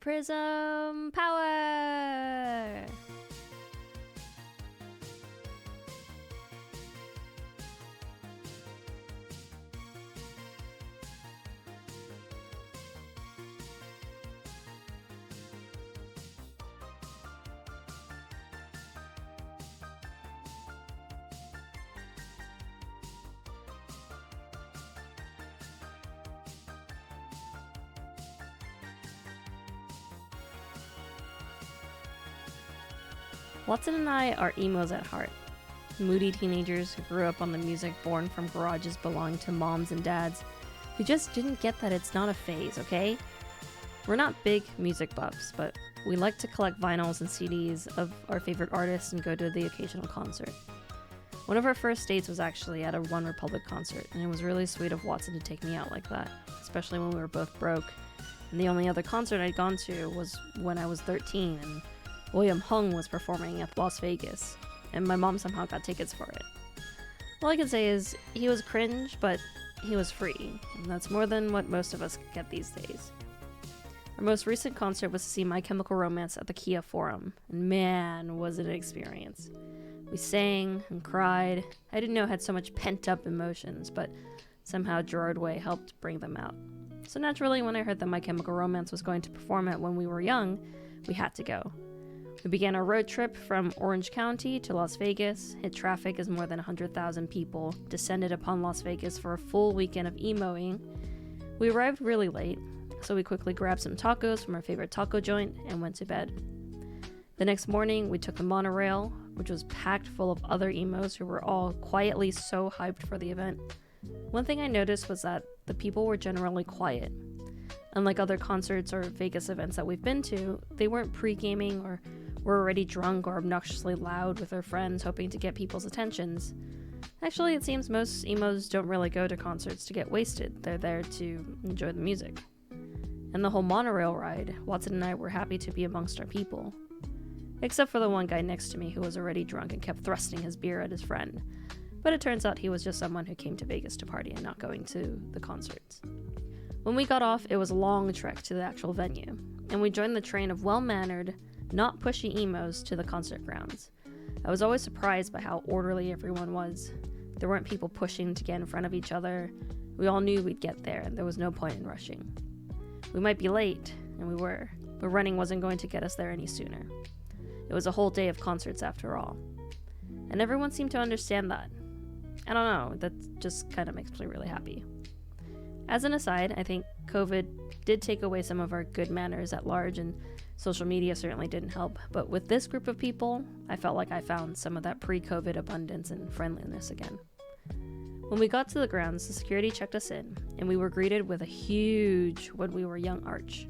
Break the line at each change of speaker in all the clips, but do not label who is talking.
Prism Power! Watson and I are emos at heart. Moody teenagers who grew up on the music born from garages belonging to moms and dads who just didn't get that it's not a phase, okay? We're not big music buffs, but we like to collect vinyls and CDs of our favorite artists and go to the occasional concert. One of our first dates was actually at a One Republic concert, and it was really sweet of Watson to take me out like that, especially when we were both broke. And the only other concert I'd gone to was when I was 13, and William Hung was performing at Las Vegas, and my mom somehow got tickets for it. All I can say is, he was cringe, but he was free, and that's more than what most of us get these days. Our most recent concert was to see My Chemical Romance at the Kia Forum, and man, was it an experience. We sang and cried. I didn't know I had so much pent-up emotions, but somehow Gerard Way helped bring them out. So naturally, when I heard that My Chemical Romance was going to perform it when we were young, we had to go. We began our road trip from Orange County to Las Vegas, hit traffic as more than 100,000 people descended upon Las Vegas for a full weekend of emoing. We arrived really late, so we quickly grabbed some tacos from our favorite taco joint and went to bed. The next morning, we took the monorail, which was packed full of other emos who were all quietly so hyped for the event. One thing I noticed was that the people were generally quiet. Unlike other concerts or Vegas events that we've been to, they weren't pre-gaming or were already drunk or obnoxiously loud with their friends hoping to get people's attentions. Actually, it seems most emos don't really go to concerts to get wasted. They're there to enjoy the music. And the whole monorail ride, Watson and I were happy to be amongst our people. Except for the one guy next to me who was already drunk and kept thrusting his beer at his friend. But it turns out he was just someone who came to Vegas to party and not going to the concerts. When we got off, it was a long trek to the actual venue, and we joined the train of well-mannered, not pushy emos to the concert grounds. I was always surprised by how orderly everyone was. There weren't people pushing to get in front of each other. We all knew we'd get there, and there was no point in rushing. We might be late, and we were, but running wasn't going to get us there any sooner. It was a whole day of concerts after all. And everyone seemed to understand that. I don't know, that just kind of makes me really happy. As an aside, I think COVID did take away some of our good manners at large, and social media certainly didn't help, but with this group of people, I felt like I found some of that pre-COVID abundance and friendliness again. When we got to the grounds, the security checked us in, and we were greeted with a huge When We Were Young arch.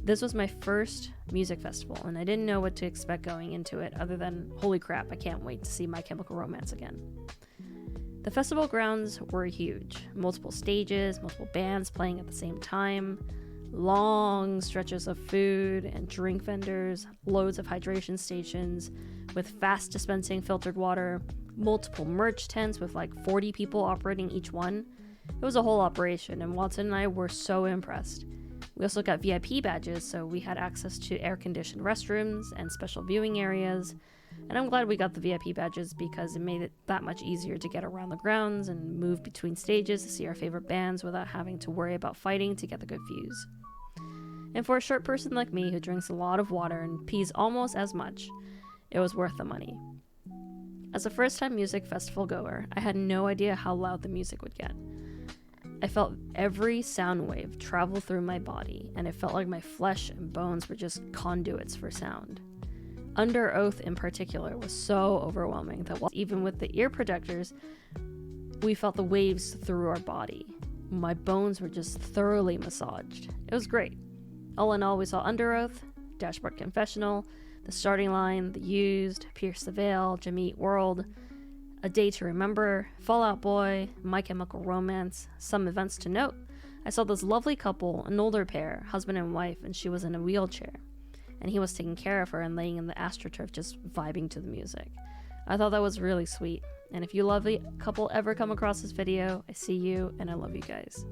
This was my first music festival, and I didn't know what to expect going into it other than, holy crap, I can't wait to see My Chemical Romance again. The festival grounds were huge. Multiple stages, multiple bands playing at the same time, long stretches of food and drink vendors, loads of hydration stations with fast dispensing filtered water, multiple merch tents with like 40 people operating each one. It was a whole operation, and Watson and I were so impressed. We also got VIP badges, so we had access to air-conditioned restrooms and special viewing areas, and I'm glad we got the VIP badges because it made it that much easier to get around the grounds and move between stages to see our favorite bands without having to worry about fighting to get the good views. And for a short person like me who drinks a lot of water and pees almost as much, it was worth the money. As a first-time music festival goer, I had no idea how loud the music would get. I felt every sound wave travel through my body, and it felt like my flesh and bones were just conduits for sound. Under Oath in particular was so overwhelming that even with the ear protectors, we felt the waves through our body. My bones were just thoroughly massaged. It was great. All in all, we saw Under Oath, Dashboard Confessional, The Starting Line, The Used, Pierce the Veil, Jimmy Eat World, A Day to Remember, Fall Out Boy, My Chemical Romance. Some events to note: I saw this lovely couple, an older pair, husband and wife, and she was in a wheelchair, and he was taking care of her and laying in the AstroTurf just vibing to the music. I thought that was really sweet, and if you lovely couple ever come across this video, I see you and I love you guys.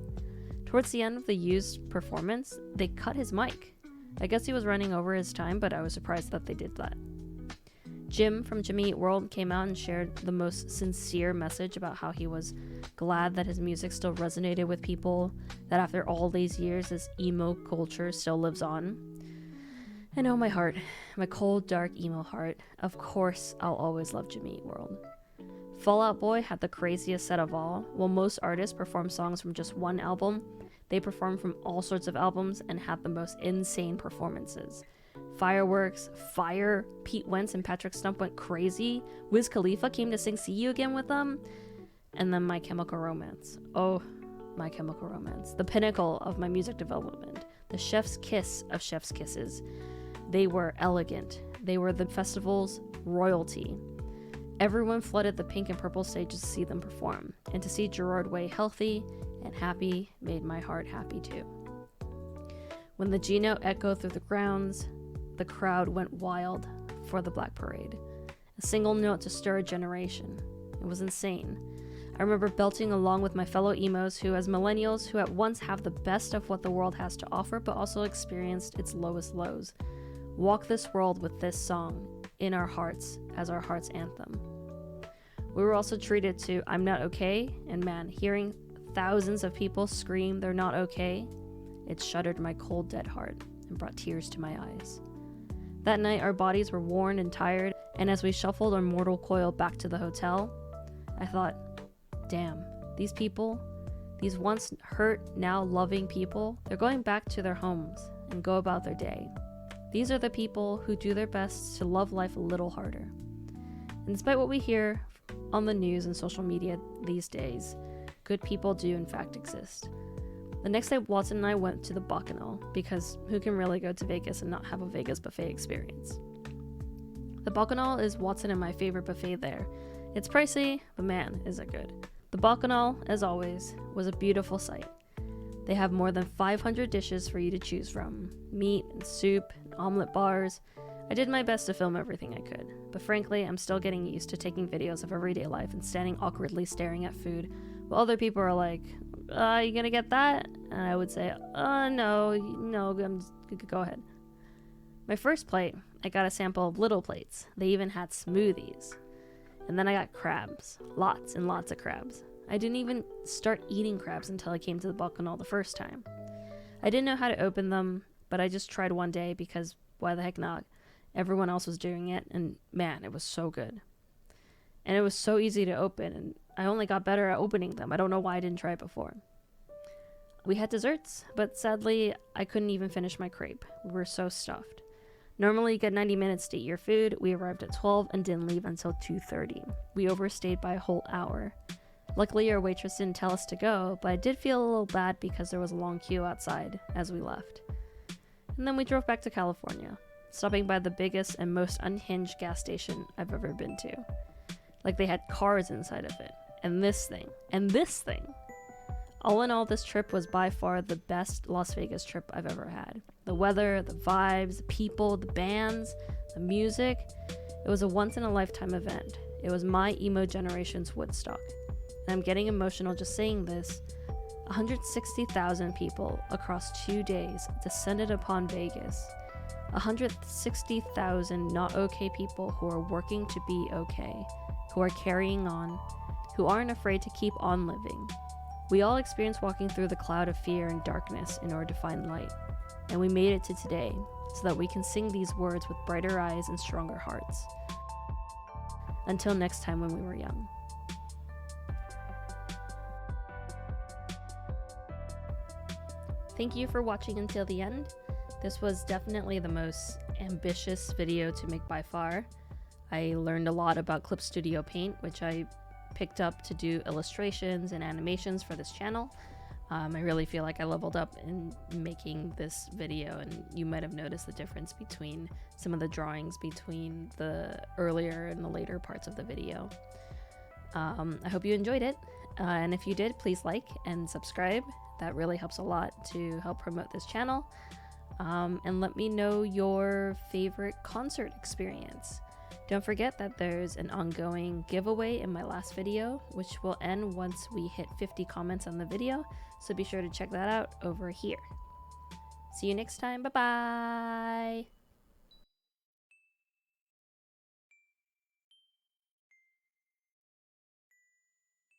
Towards the end of the Used performance, they cut his mic. I guess he was running over his time, but I was surprised that they did that. Jim from Jimmy Eat World came out and shared the most sincere message about how he was glad that his music still resonated with people, that after all these years, this emo culture still lives on. And oh, my heart, my cold, dark, emo heart, of course I'll always love Jimmy Eat World. Fall Out Boy had the craziest set of all. While most artists perform songs from just one album, they performed from all sorts of albums and had the most insane performances. Fireworks, fire, Pete Wentz and Patrick Stump went crazy, Wiz Khalifa came to sing See You Again with them, and then My Chemical Romance. Oh, My Chemical Romance. The pinnacle of my music development. The chef's kiss of chef's kisses. They were elegant. They were the festival's royalty. Everyone flooded the pink and purple stages to see them perform, and to see Gerard Way healthy and happy made my heart happy too. When the G note echoed through the grounds, the crowd went wild for the Black Parade. A single note to stir a generation. It was insane. I remember belting along with my fellow emos who, as millennials, who at once have the best of what the world has to offer but also experienced its lowest lows, walk this world with this song in our hearts as our heart's anthem. We were also treated to I'm Not Okay, and man, hearing thousands of people scream they're not okay, it shuddered my cold dead heart and brought tears to my eyes. That night our bodies were worn and tired, and as we shuffled our mortal coil back to the hotel, I thought, damn, these people, these once hurt, now loving people, they're going back to their homes and go about their day. These are the people who do their best to love life a little harder. And despite what we hear on the news and social media these days, good people do in fact exist. The next day, Watson and I went to the Bacchanal, because who can really go to Vegas and not have a Vegas buffet experience? The Bacchanal is Watson and my favorite buffet there. It's pricey, but man, is it good. The Bacchanal, as always, was a beautiful sight. They have more than 500 dishes for you to choose from. Meat and soup, and omelet bars. I did my best to film everything I could, but frankly, I'm still getting used to taking videos of everyday life and standing awkwardly staring at food, while other people are like, you gonna get that? And I would say, no, go ahead. My first plate, I got a sample of little plates. They even had smoothies. And then I got crabs. Lots and lots of crabs. I didn't even start eating crabs until I came to the Bacchanal the first time. I didn't know how to open them, but I just tried one day because why the heck not? Everyone else was doing it, and man, it was so good. And it was so easy to open, and I only got better at opening them. I don't know why I didn't try it before. We had desserts, but sadly, I couldn't even finish my crepe. We were so stuffed. Normally, you get 90 minutes to eat your food. We arrived at 12 and didn't leave until 2:30. We overstayed by a whole hour. Luckily, our waitress didn't tell us to go, but I did feel a little bad because there was a long queue outside as we left. And then we drove back to California, stopping by the biggest and most unhinged gas station I've ever been to. Like they had cars inside of it. And this thing. And this thing. All in all, this trip was by far the best Las Vegas trip I've ever had. The weather, the vibes, the people, the bands, the music. It was a once-in-a-lifetime event. It was my emo generation's Woodstock. And I'm getting emotional just saying this. 160,000 people across 2 days descended upon Vegas. 160,000 not okay people who are working to be okay, who are carrying on, who aren't afraid to keep on living. We all experience walking through the cloud of fear and darkness in order to find light. And we made it to today so that we can sing these words with brighter eyes and stronger hearts. Until next time when we were young. Thank you for watching until the end. This was definitely the most ambitious video to make by far. I learned a lot about Clip Studio Paint, which I picked up to do illustrations and animations for this channel. I really feel like I leveled up in making this video, and you might have noticed the difference between some of the drawings between the earlier and the later parts of the video. I hope you enjoyed it, and if you did, please like and subscribe. That really helps a lot to help promote this channel. And let me know your favorite concert experience. Don't forget that there's an ongoing giveaway in my last video, which will end once we hit 50 comments on the video, so be sure to check that out over here. See you next time. Bye bye.